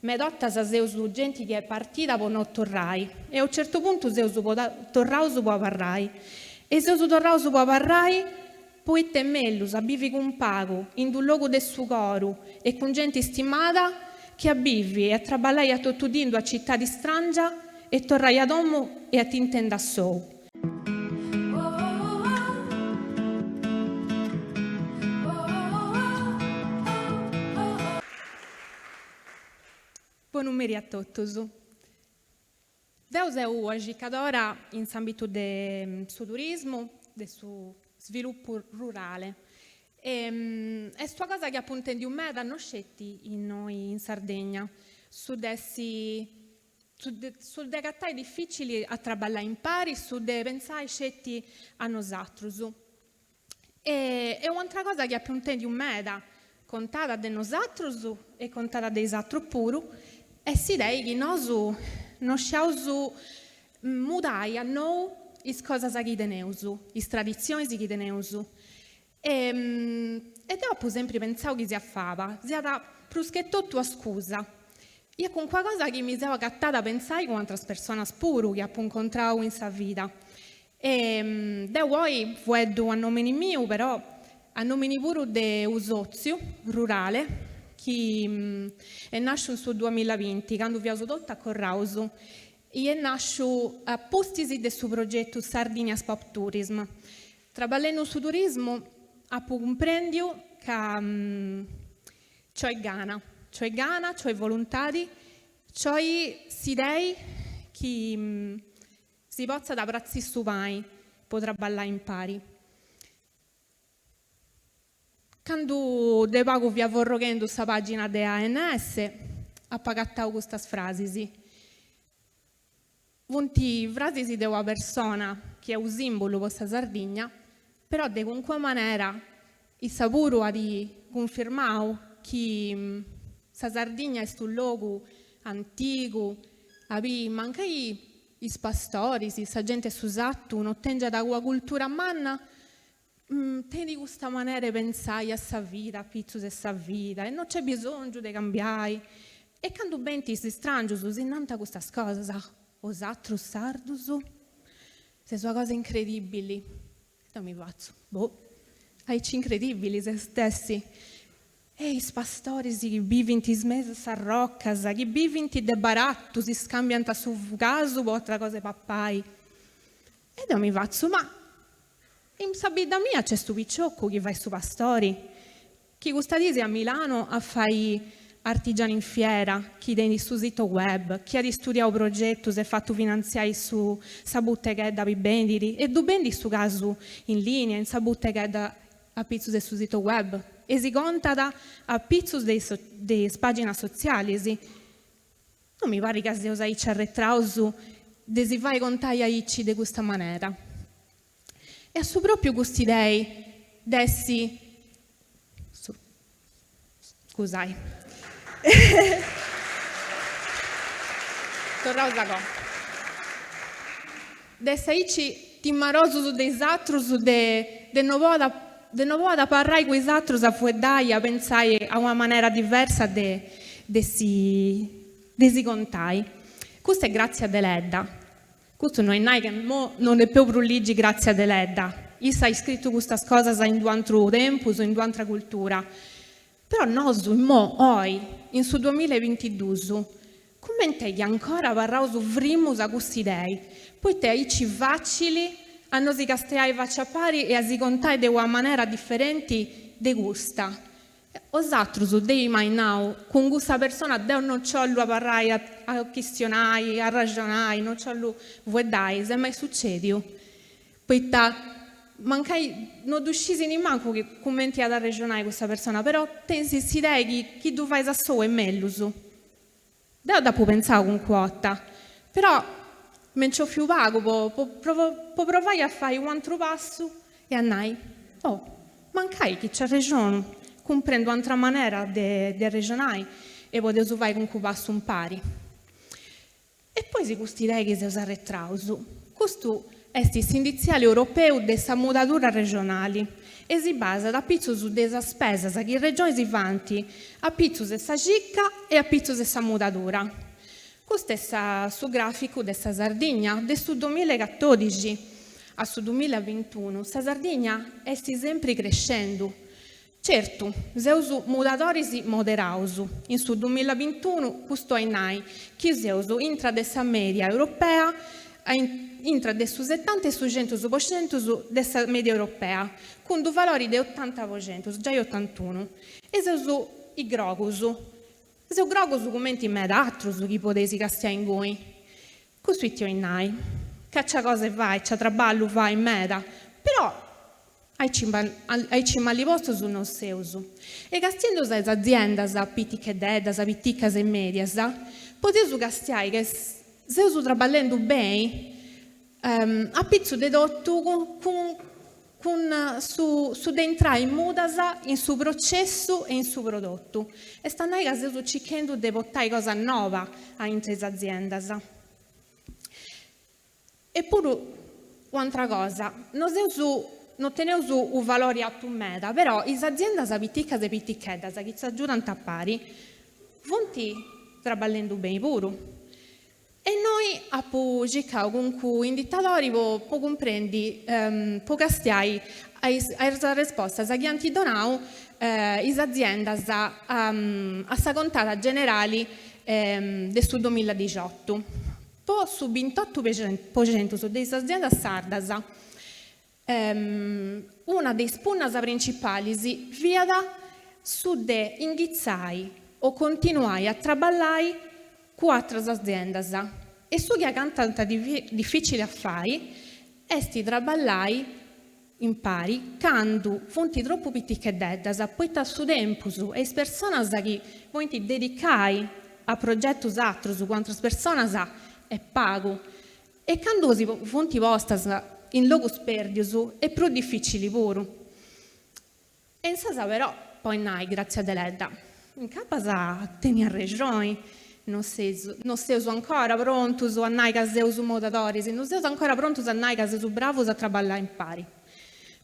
medottas seus genti che è partita per non torrai. E a un certo punto seus torrau su può parrai. E seus torrau su può parrai, poi te mellus abivi con pago, in un luogo del suo coro e con gente stimata, che abivi e a traballai a tottudindo a città di strangia e torrai ad uomo e a t'intenda sou. Buon numeri a totus. Deus è una agicadora in ambito del suo turismo, del suo sviluppo rurale. È sua cosa che appunto di un meta non scetti in noi in Sardegna, su de cattai difficili a traballare in pari, su de pensare scetti a nosatrus. È un'altra cosa che appunto di un meta, contata de nosatrus e contata dei satru puru, e si dei che noi non sciausu mudai a noi le cose che teneusu, le tradizioni che teneusu. E dopo sempre pensavo che si affava, si era pruschetto tua scusa. Io con qualcosa che mi sono cattata a pensare con altre persone pure che ho incontrato in sa vita. E da voi vedo a nome mio, però a nome pure di un sozio rurale che è nasciuto sul 2020, quando vi ho detto a Corrauso. E è nasciuto a postisi del suo progetto Sardinia Pop Tourism. Traballando sul turismo, ho comprendido che c'è gana, c'è volontari, c'è idee che si possa da prazzi su mai, potrà ballare in pari. Quando de pago vi avvorrogendo questa pagina di ANS, ha pagato queste frasi. Vonti frasi di una persona che è un simbolo per questa Sardegna, però di qualche maniera il sapuro ha confermato che la Sardegna è un luogo antico, manca i pastori, la gente susatto, non tenga da una cultura manna, di questa maniera pensare a sa vita, a pizzus e sa vita, e non c'è bisogno di cambiare. E quando benti si strangius, si innanta queste cose, os altri sardus, se sono cose incredibili. Non mi faccio, aici incredibili se stessi. E i pastori che vivono in smese a roccas, che vivono de baratto, si scambiano su caso o altre cose pappai. E non mi faccio, ma in sabida mia c'è sto picciocco che va su pastori, che gustadisi a Milano a fare artigiani in fiera, chi dei su sito web, chi ha studiato progetto, si è fatto finanziare su sa butteghedda per vendere, e du vendi su caso in linea, in sa butteghedda a pizzus del suo sito web, e si conta a pizzus delle pagine sociali. Non mi pare che si usa aici arretrausu, de si vai contare aici di questa maniera. E a suo proprio questi dei, dessi, scusai, torrausaco, dessi aici timmarosu su dei satrus de nuovo da parlare con i satrus a fueddai a pensare a una maniera diversa de si contai. Questo è grazie a Deledda. Questo non è che non è più proligi grazie a Deledda. Io hai scritto queste cose in due altro tempo, in due altra cultura. Però noi, oggi, in su 2022, come che ancora parliamo su vrimus a questi idei? Poi te aici facili a noi si castellai facciapari e a si contare di una maniera differente de gusta. Os altros dei mai now, con questa persona non c'ho a parlare, a questionare, a ragionare, non c'ho vuoi dai, se mai succede. Poi non riuscisi nemmeno che commenti ad ragionare questa persona, però pensi si dai che tu fai a solo e meglio. Dopo pensavo con quota, però non c'ho più pago, può provare a fare un altro passo e andai. Mancai che c'ha ragione. Comprendo un'altra maniera di ragionare e potevo fare con cui passo un pari. E poi si questi idee che si usa arretrausu. Questo est s'indiziale europeu de sa mudadura regionali e si basa da pizzus de sa spesas che regioni si vanti a pizzus de sa cicca e a pizzus de sa mudadura. Questo è su grafico de sa Sardigna, de su 2014 a su 2021. Sa Sardigna est sempre crescendo. Certo, seus mudadoris moderaus. In su 2021, questo è nai, che seus intra de sa media europea, intra de su 70 e su 100% de sa media europea, con due valori di 80%, già 81. E seus i grogus. Seu grogus commenti meda atrus chi potesi castiare in voi. Questo è in nai. Caccia cose vai, c'ha traballo vai meda, però ai cimali vostros non seus. E castiando as aziendas, pittiche dedas, pitticas e medias, potesu castiare che seus traballando bene a pizzo dedotto su entrare in mudas in su processo e in su prodotto. E stanno che seus cercando di portare cosa nuova a intre aziendas. Eppure, un'altra cosa, non teneus un valore alto meda, però le aziende pitticas e pitticheddas che ci aiutano a pari, vanno traballando bene pure. E noi abbiamo cercato comunque in dittatori per comprendere, per castiare le risposte che hanno donato le aziende a sa contata generale del 2018. Poi su 28% su delle aziende sardas, una delle spunnas principali via su de inghizzai o continuai a traballare con altre aziende e su che è tanto difficile a fare è traballare in pari quando fonti troppo picticcheddas poi su tempo e le persone che vogliono dedicare a progetti altri su quante persone è pago e quando si fonti vostras in locus perdius è più difficile pure. E in sasa però poi nai grazie a Deledda in capasa teni a regioni non seus ancora prontos a nai che seus modadoris non seus ancora prontos a nai che seus bravos a traballare in pari.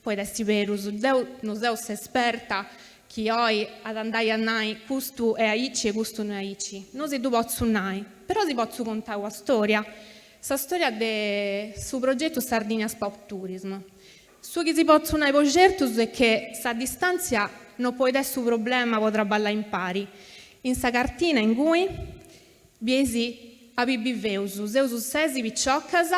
Poi desti verus non seus esperta che oi ad andare a nai questo è aici e questo non è aici. Non si posso nai, però si posso contare una storia. La storia del suo progetto Sardinia Sport Tourism. Su che si possono nai progettos è che sa distanza non può essere un problema per traballare in pari. In sa cartina in cui viesi a viveus, seus sesi picciocas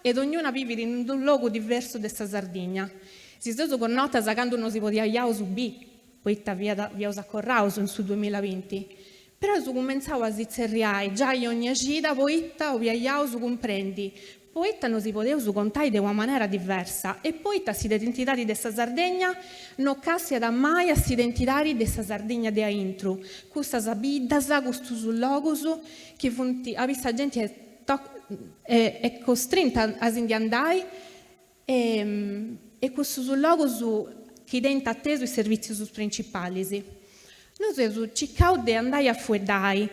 ed ognuna vive in un luogo diverso della Sardigna. Si seus con nota quando non si poteva iau subì. Poi via accorraus in su 2020. Però su cominciavo a zizzerriare, già in ogni gita, poi o viaiau su comprendi. Poi non si poteva contare di una maniera diversa. E poi si identità di questa Sardegna non cassia da mai a si identità di questa Sardegna di intro. Questa sabidas, questo sul logos, che a questa gente è costretta a andare e questo sul logos che diventa atteso i servizi principali. Noi siamo cercati di andare a fuedare,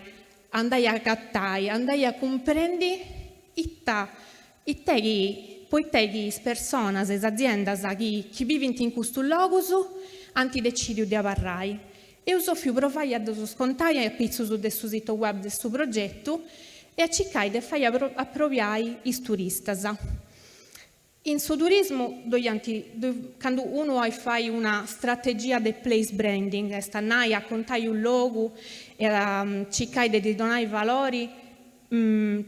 andare a cattare, andare a comprendere poi le persone, le aziende che vivono in questo luogo hanno deciso di avvarrai. E io sono provai a scontare a pizzo sul sito web del suo progetto e a cercare di fare approvare i turisti. In suo turismo, quando uno fa una strategia di place branding, sta a contare un logo e a cercare di donare valori,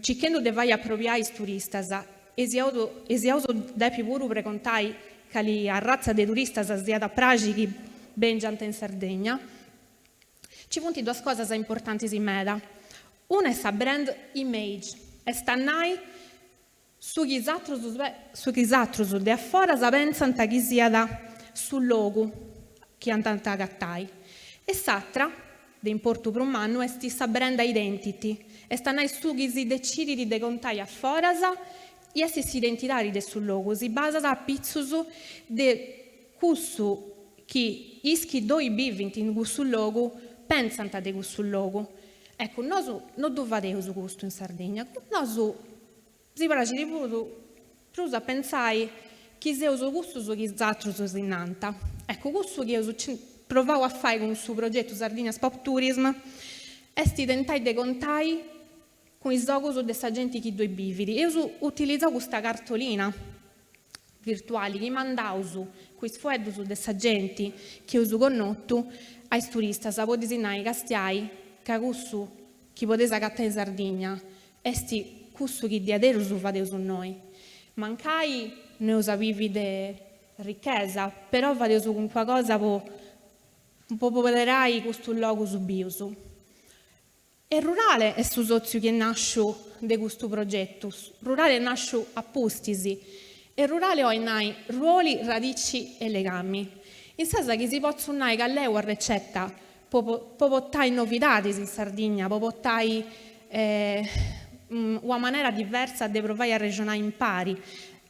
cercando di fare approvare i turisti. E si usa più pure per contare che la razza dei turisti sia da Pragi che bengiante in Sardegna. Ci sono due cose importanti in meda. Una è la brand image, e sta su chi altri da fuori pensano che sia sul logo che hanno tanto gattai. E l'altra, di importo per un anno, è questa brand identity. E stanno su chi si decide di contare a fuori e questa identità del logo si basa a pizzos di questo che ischi due vivono in questo logo pensano di questo logo. Ecco, noi non dovevamo questo in Sardegna, noi si parla di più Prusa pensai chi seus custus chi zatros innanta. Ecco, questo che io provavo a fare con il suo progetto Sardinia Pop Tourism è tentai di contare con i giochi di questa gente che due bividi. Io utilizzavo questa cartolina virtuale che mandavo con i sfueggi di questa gente che io conosco ai turisti, a poter disegnare i castiai, che questo che potete agattare in Sardegna, è questo che di adero fate su noi. Mancai noi sapivi di ricchezza, però fate su con qualcosa un po' popolerai questo luogo subioso. E Rurale è su sozio che nasce di questo progetto. Rurale nasce a Postisi e Rurale ha ruoli, radici e legami. In senso che si possono dare che lei una ricetta può portare novità in Sardegna, può portare una maniera diversa di provare a ragionare in pari,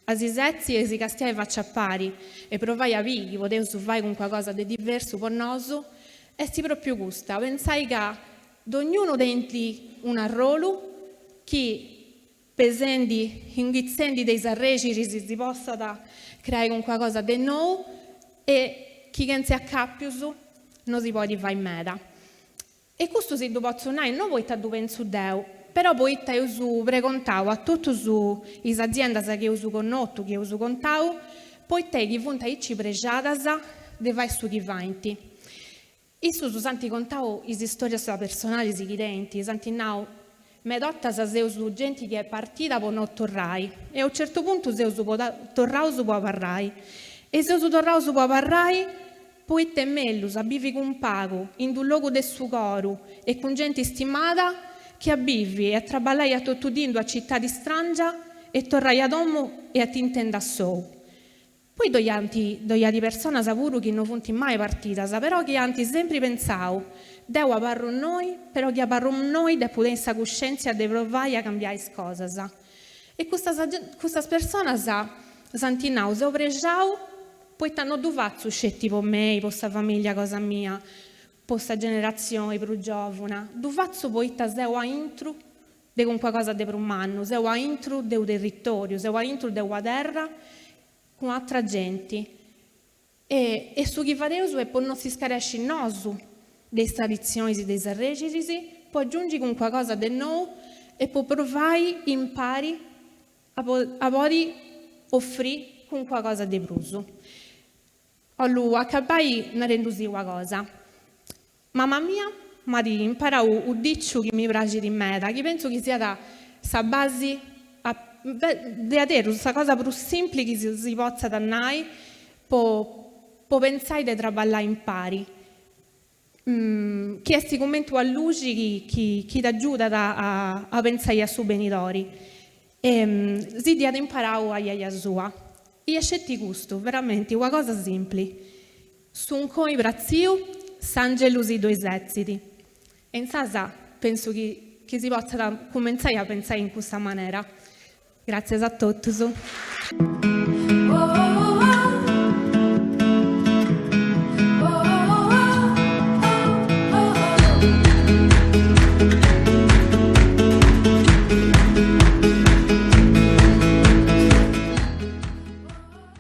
a si sezzi e si castiai faccia pari e provai a vivere, potevo fare con qualcosa di diverso per noi, e si proprio gusta. Pensai che ognuno dentri un ruolo che pesendi, ingizzendi dei sarregi si possa creare con qualcosa di nuovo e chi che si accappiuso non si può fare in meta. E questo si può suonare non poi tu penso Deo, però poi io precontavo a tutte le aziende che io conosco, che io contavo, poi te che vanno ci pregiadas di fare su chi vanti. Io su santi contavo le storie personali di chi denti, santi nao, me dotta su gente che è partita per non tornare, e a un certo punto se io tornavo su può parlare, e se io tornavo su può parlare, poi te mellus abivi con pago, in un luogo del suo coro, e con gente stimata, che abivi e a traballai a tottudindu a città di strangia e torrai ad uomo e a t'intenda so. Poi doianti persone sapuru che non funti mai partita, però che anti sempre pensavo, devo parro noi, però che parro noi da potenza coscienza di provare a cambiare le cose. E queste persone santinau se ho pregiau, poi t'hanno duvatto scetti per me, per questa famiglia, cosa mia, per questa generazione più giovane. Duvatto poi t'aseu a intro di con qualcosa di umano, seu a intro del territorio, seu a intro della terra, con altra gente. E su chi fadeus è per non si scaresci in nosu delle tradizioni e dei sarregi, può aggiungere con qualcosa di nuovo e può provare impari a poter offrire con qualcosa di pruso. Allora, accabai ne rendusi una cosa. Mamma mia, ma di imparare un dicio che mi piace di me, che penso che sia la base di avere questa cosa più semplice che si possa dare, per pensare di lavorare in pari. Che è questo commento a luce che ti aiuta a pensare a suoi genitori. Si dia di imparare a iaia sua. E scetti gusto, veramente, una cosa semplice. Su un coi brazio, s'angelus i due eserciti. E in sasa penso che si possa cominciare a pensare in questa maniera. Grazie a tutti.